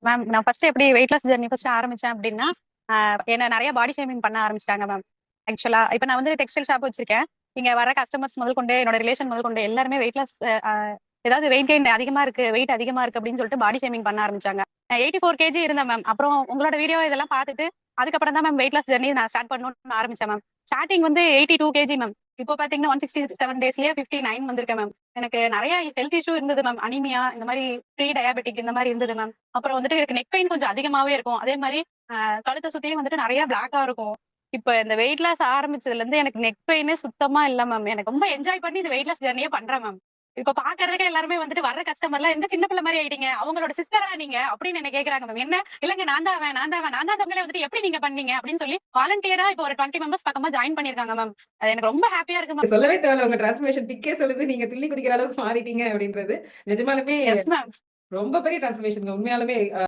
Ma'am நான் first எப்படி weight loss journey first ஆரம்பிச்சேன் அப்படின்னா, என்ன நெறைய பாடி ஷேமிங் பண்ண ஆரம்பிச்சுட்டாங்க மேம். ஆக்சுவலா இப்ப நான் வந்து டெக்ஸ்டைல் ஷாப் வச்சிருக்கேன். இங்க வர கஸ்டமர்ஸ் முதல் கொண்டு என்னோட ரிலேஷன் முதல் கொண்டு எல்லாருமே வெயிட் லாஸ் ஏதாவது வெயிட் கெயின் அதிகமா இருக்கு, வெயிட் அதிகமா இருக்கு அப்படின்னு சொல்லிட்டு பாடி ஷேமிங் பண்ண ஆரம்பிச்சாங்க. நான் 84 கேஜி இருந்தேன் மேம். அப்புறம் உங்களோட வீடியோ இதெல்லாம் பார்த்துட்டு அதுக்கப்புறம் தான் மேம் வெயிட் லாஸ் ஜர்னி நான் ஸ்டார்ட் பண்ணணும்னு ஆரம்பிச்சேன் மேம். ஸ்டார்டிங் வந்து 82 கேஜி மேம். இப்போ பாத்தீங்கன்னா 167 டேஸ்லயே 59 வந்திருக்கேன் மேம். எனக்கு நிறைய ஹெல்த் இஷ்யூ இருந்தது மேம். அனிமியா இந்த மாதிரி ப்ரீ டயாபெட்டிக் இந்த மாதிரி இருந்தது மேம். அப்புறம் வந்துட்டு எனக்கு நெக் பெயின் கொஞ்சம் அதிகமாவே இருக்கும். அதே மாதிரி கழுத்தை சுத்தியும் வந்துட்டு நிறைய பிளாக்கா இருக்கும். இப்ப இந்த வெயிட் லாஸ் ஆரம்பிச்சதுல இருந்து எனக்கு நெக் பெயினே சுத்தமா இல்ல மேம். எனக்கு ரொம்ப என்ஜாய் பண்ணி இந்த வெயிட் லாஸ் ஜர்னியே பண்றேன் மேம். இப்ப பாக்குறதுக்கு எல்லாருமே வந்துட்டு வர்ற கஸ்டமர்லாம் எந்த சின்ன பிள்ளை மாதிரி ஆயிட்டீங்க, அவங்களோட சிஸ்டரா நீங்க அப்படின்னு என்ன கேக்குறாங்க மேம். என்ன இல்லங்க நான் தான் அவன், நான் தான் அவன், நான் தான் தங்களே வந்துட்டு எப்படி நீங்க பண்ணீங்க அப்படின்னு சொல்லி வாலண்டியரா இப்போ ஒரு 20 மெம்பர்ஸ் பக்கமா ஜாயின் பண்ணிருக்காங்க மேம். அது எனக்கு ரொம்ப ஹாப்பியா இருக்கு மேம். சொல்லவே தேவையில்ல. உங்க டிரான்ஸ்ஃபர்மேஷன் பிக்கே சொல்லுது. நீங்க துள்ளி குதிக்கிற அளவுக்கு மாறிட்டீங்க அப்படின்றது. நிஜமாலுமே எஸ் மேம். ரொம்ப பெரிய டிரான்ஸ்ஃபர்மேஷன்ங்க. உண்மையாலுமே